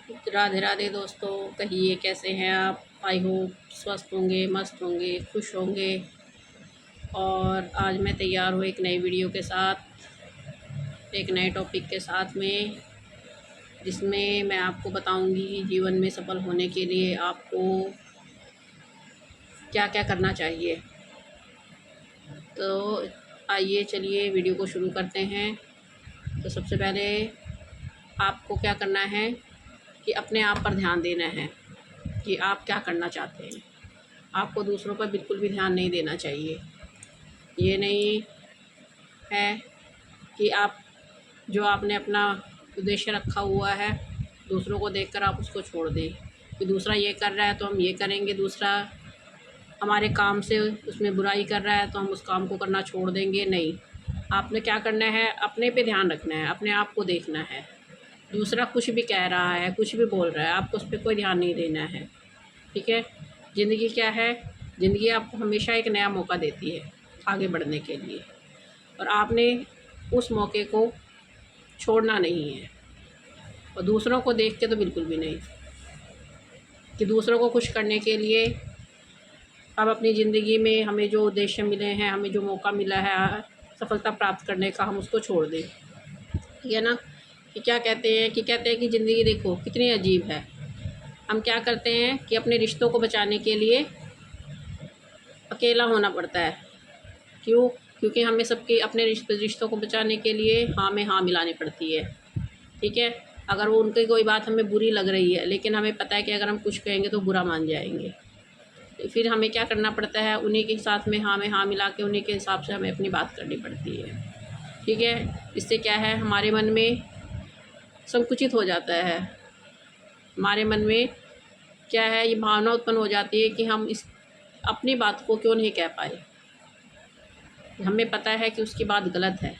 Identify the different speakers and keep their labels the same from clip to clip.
Speaker 1: राधे राधे दोस्तों, कहिए कैसे हैं आप। आई होप स्वस्थ होंगे, मस्त होंगे, खुश होंगे। और आज मैं तैयार हूँ एक नई वीडियो के साथ, एक नए टॉपिक के साथ में, जिसमें मैं आपको बताऊंगी जीवन में सफल होने के लिए आपको क्या क्या करना चाहिए। तो आइए चलिए वीडियो को शुरू करते हैं। तो सबसे पहले आपको क्या करना है कि अपने आप पर ध्यान देना है कि आप क्या करना चाहते हैं। आपको दूसरों पर बिल्कुल भी ध्यान नहीं देना चाहिए। ये नहीं है कि आप जो आपने अपना उद्देश्य रखा हुआ है दूसरों को देखकर आप उसको छोड़ दें कि दूसरा ये कर रहा है तो हम ये करेंगे, दूसरा हमारे काम से उसमें बुराई कर रहा है तो हम उस काम को करना छोड़ देंगे। नहीं, आपने क्या करना है, अपने पे ध्यान रखना है, अपने आप को देखना है। दूसरा कुछ भी कह रहा है, कुछ भी बोल रहा है, आपको उस पर कोई ध्यान नहीं देना है। ठीक है। ज़िंदगी क्या है, ज़िंदगी आपको हमेशा एक नया मौका देती है आगे बढ़ने के लिए, और आपने उस मौके को छोड़ना नहीं है। और दूसरों को देख के तो बिल्कुल भी नहीं कि दूसरों को खुश करने के लिए अब अपनी ज़िंदगी में हमें जो उद्देश्य मिले हैं, हमें जो मौका मिला है सफलता प्राप्त करने का, हम उसको छोड़ दें। ठीक है ना। कि क्या कहते हैं कि ज़िंदगी देखो कितनी अजीब है। हम क्या करते हैं कि अपने रिश्तों को बचाने के लिए अकेला होना पड़ता है। क्यों? क्योंकि हमें सबके अपने रिश्तों को बचाने के लिए हाँ में हाँ मिलानी पड़ती है। ठीक है। अगर वो उनकी कोई बात हमें बुरी लग रही है, लेकिन हमें पता है कि अगर हम कुछ कहेंगे तो बुरा मान जाएंगे, तो फिर हमें क्या करना पड़ता है, उन्हीं के साथ में हाँ मिला के उन्हीं के हिसाब से हमें अपनी बात करनी पड़ती है। ठीक है। इससे क्या है, हमारे मन में संकुचित हो जाता है। हमारे मन में क्या है, ये भावना उत्पन्न हो जाती है कि हम इस अपनी बात को क्यों नहीं कह पाए। हमें पता है कि उसकी बात गलत है,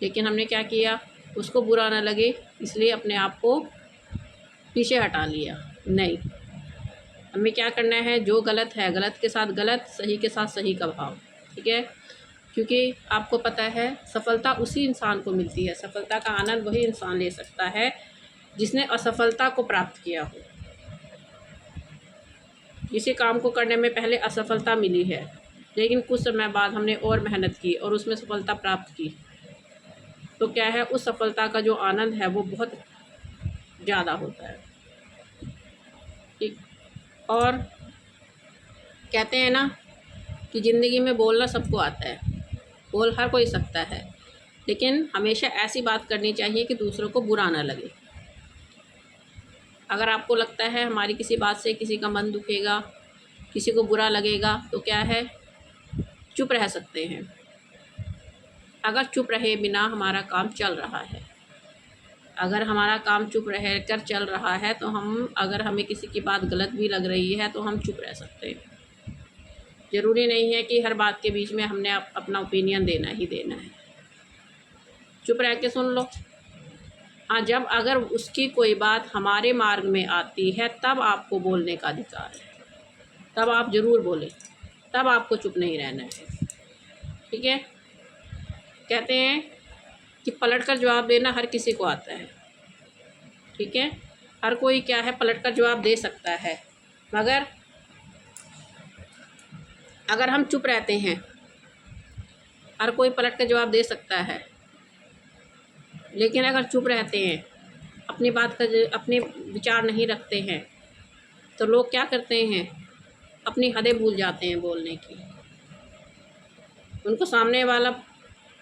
Speaker 1: लेकिन हमने क्या किया, उसको बुरा ना लगे इसलिए अपने आप को पीछे हटा लिया। नहीं, हमें क्या करना है, जो गलत है गलत के साथ गलत, सही के साथ सही का भाव। ठीक है। क्योंकि आपको पता है सफलता उसी इंसान को मिलती है, सफलता का आनंद वही इंसान ले सकता है जिसने असफलता को प्राप्त किया हो। किसी काम को करने में पहले असफलता मिली है, लेकिन कुछ समय बाद हमने और मेहनत की और उसमें सफलता प्राप्त की, तो क्या है, उस सफलता का जो आनंद है वो बहुत ज़्यादा होता है। ठीक। और कहते हैं ना कि ज़िंदगी में बोलना सबको आता है, बोल हर कोई सकता है, लेकिन हमेशा ऐसी बात करनी चाहिए कि दूसरों को बुरा ना लगे। अगर आपको लगता है हमारी किसी बात से किसी का मन दुखेगा, किसी को बुरा लगेगा, तो क्या है, चुप रह सकते हैं। अगर चुप रहे बिना हमारा काम चल रहा है, अगर हमारा काम चुप रह कर चल रहा है, तो हम अगर हमें किसी की बात गलत भी लग रही है तो हम चुप रह सकते हैं। ज़रूरी नहीं है कि हर बात के बीच में हमने अपना ओपिनियन देना ही देना है। चुप रह के सुन लो। हाँ, जब अगर उसकी कोई बात हमारे मार्ग में आती है तब आपको बोलने का अधिकार है, तब आप ज़रूर बोलें, तब आपको चुप नहीं रहना है। ठीक है। कहते हैं कि पलट कर जवाब देना हर किसी को आता है। ठीक है। हर कोई क्या है, पलट कर जवाब दे सकता है, मगर अगर हम चुप रहते हैं, हर कोई पलट कर जवाब दे सकता है, लेकिन अगर चुप रहते हैं, अपनी बात का अपने विचार नहीं रखते हैं, तो लोग क्या करते हैं, अपनी हदें भूल जाते हैं बोलने की। उनको सामने वाला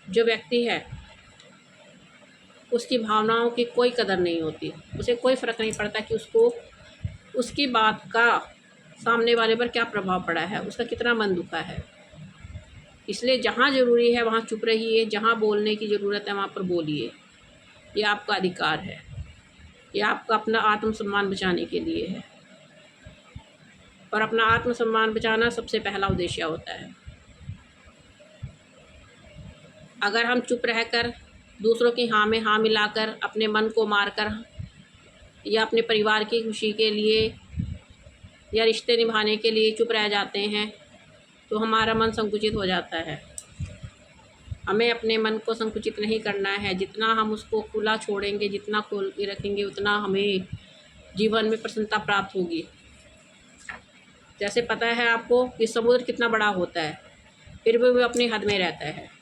Speaker 1: जो व्यक्ति है उसकी भावनाओं की कोई कदर नहीं होती, उसे कोई फ़र्क नहीं पड़ता कि उसको उसकी बात का सामने वाले पर क्या प्रभाव पड़ा है, उसका कितना मन दुखा है। इसलिए जहाँ ज़रूरी है वहाँ चुप रहिए, जहाँ बोलने की ज़रूरत है वहाँ पर बोलिए। ये आपका अधिकार है, ये आपका अपना आत्मसम्मान बचाने के लिए है, और अपना आत्मसम्मान बचाना सबसे पहला उद्देश्य होता है। अगर हम चुप रहकर दूसरों की हाँ में हाँ मिलाकर अपने मन को मारकर या अपने परिवार की खुशी के लिए या रिश्ते निभाने के लिए चुप रह जाते हैं, तो हमारा मन संकुचित हो जाता है। हमें अपने मन को संकुचित नहीं करना है। जितना हम उसको खुला छोड़ेंगे, जितना खोल के रखेंगे, उतना हमें जीवन में प्रसन्नता प्राप्त होगी। जैसे पता है आपको कि समुद्र कितना बड़ा होता है, फिर भी वो अपनी हद में रहता है।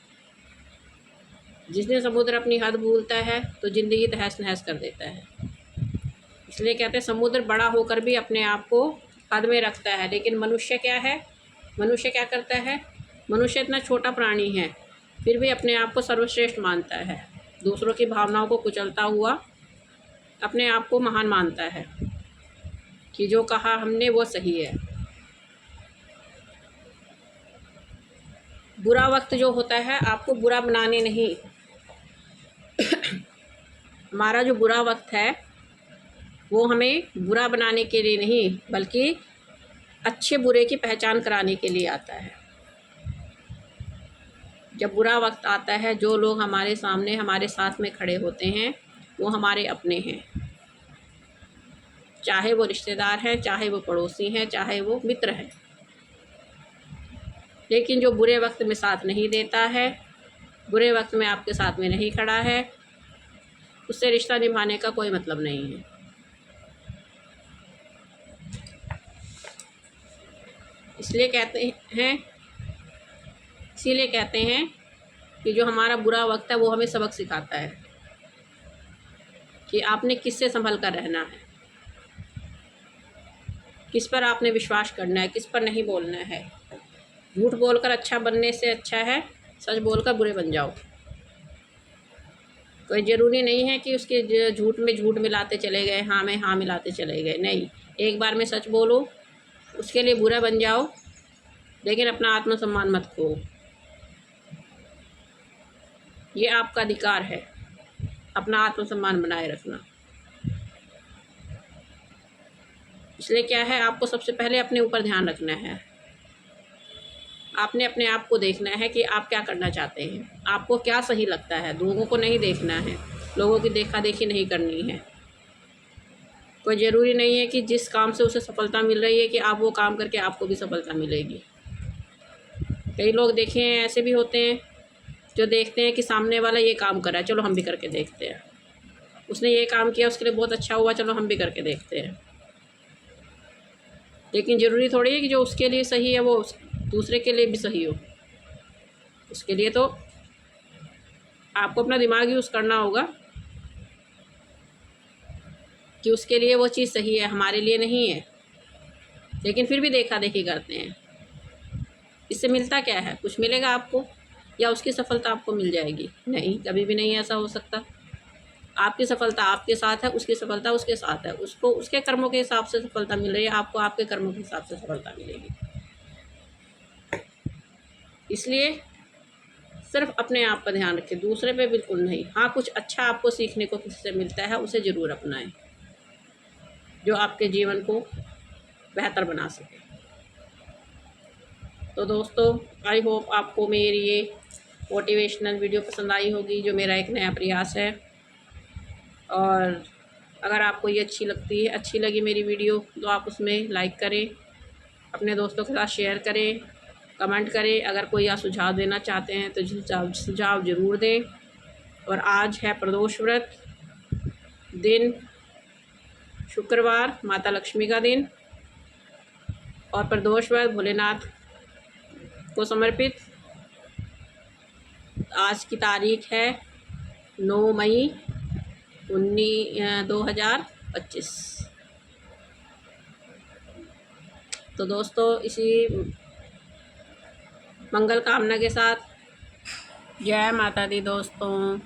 Speaker 1: जिस दिन समुद्र अपनी हद भूलता है तो ज़िंदगी तहस नहस कर देता है। इसलिए कहते हैं समुद्र बड़ा होकर भी अपने आप को हद में रखता है। लेकिन मनुष्य क्या है, मनुष्य क्या करता है, मनुष्य इतना छोटा प्राणी है फिर भी अपने आप को सर्वश्रेष्ठ मानता है। दूसरों की भावनाओं को कुचलता हुआ अपने आप को महान मानता है कि जो कहा हमने वो सही है। बुरा वक्त जो होता है आपको बुरा बनाने नहीं, हमारा जो बुरा वक्त है वो हमें बुरा बनाने के लिए नहीं बल्कि अच्छे बुरे की पहचान कराने के लिए आता है। जब बुरा वक्त आता है जो लोग हमारे सामने हमारे साथ में खड़े होते हैं वो हमारे अपने हैं, चाहे वो रिश्तेदार हैं, चाहे वो पड़ोसी हैं, चाहे वो मित्र हैं। लेकिन जो बुरे वक्त में साथ नहीं देता है, बुरे वक्त में आपके साथ में नहीं खड़ा है, उससे रिश्ता निभाने का कोई मतलब नहीं है। इसीलिए कहते हैं कि जो हमारा बुरा वक्त है वो हमें सबक सिखाता है कि आपने किससे संभल कर रहना है, किस पर आपने विश्वास करना है, किस पर नहीं बोलना है। झूठ बोलकर अच्छा बनने से अच्छा है सच बोलकर बुरे बन जाओ। कोई ज़रूरी नहीं है कि उसके झूठ में झूठ मिलाते चले गए, हाँ में हाँ मिलाते चले गए। नहीं, एक बार में सच बोलो, उसके लिए बुरा बन जाओ, लेकिन अपना आत्मसम्मान मत खो। ये आपका अधिकार है, अपना आत्मसम्मान बनाए रखना। इसलिए क्या है, आपको सबसे पहले अपने ऊपर ध्यान रखना है। आपने अपने आप को देखना है कि आप क्या करना चाहते हैं, आपको क्या सही लगता है। लोगों को नहीं देखना है, लोगों की देखा देखी नहीं करनी है। कोई ज़रूरी नहीं है कि जिस काम से उसे सफलता मिल रही है कि आप वो काम करके आपको भी सफलता मिलेगी। कई लोग देखे हैं ऐसे भी होते हैं जो देखते हैं कि सामने वाला ये काम कर रहा है, चलो हम भी करके देखते हैं। उसने ये काम किया, उसके लिए बहुत अच्छा हुआ, चलो हम भी करके देखते हैं। लेकिन ज़रूरी थोड़ी है कि जो उसके लिए सही है वो दूसरे के लिए भी सही हो। उसके लिए तो आपको अपना दिमाग यूज़ करना होगा कि उसके लिए वो चीज़ सही है, हमारे लिए नहीं है। लेकिन फिर भी देखा देखी करते हैं। इससे मिलता क्या है, कुछ मिलेगा आपको या उसकी सफलता आपको मिल जाएगी? नहीं, कभी भी नहीं ऐसा हो सकता। आपकी सफलता आपके साथ है, उसकी सफलता उसके साथ है। उसको उसके कर्मों के हिसाब से सफलता मिल रही है, आपको आपके कर्मों के हिसाब से सफलता मिलेगी। इसलिए सिर्फ अपने आप पर ध्यान रखें, दूसरे पे बिल्कुल नहीं। हाँ, कुछ अच्छा आपको सीखने को किसी से मिलता है उसे ज़रूर अपनाएं, जो आपके जीवन को बेहतर बना सके। तो दोस्तों, आई होप आपको मेरी ये मोटिवेशनल वीडियो पसंद आई होगी, जो मेरा एक नया प्रयास है। और अगर आपको ये अच्छी लगी मेरी वीडियो तो आप उसमें लाइक करें, अपने दोस्तों के साथ शेयर करें, कमेंट करें। अगर कोई आप सुझाव देना चाहते हैं तो सुझाव ज़रूर दें। और आज है प्रदोष व्रत दिन, शुक्रवार, माता लक्ष्मी का दिन, और प्रदोष व्रत भोलेनाथ को समर्पित। आज की तारीख है 9 मई 2025। तो दोस्तों, इसी मंगल कामना के साथ जय माता दी दोस्तों।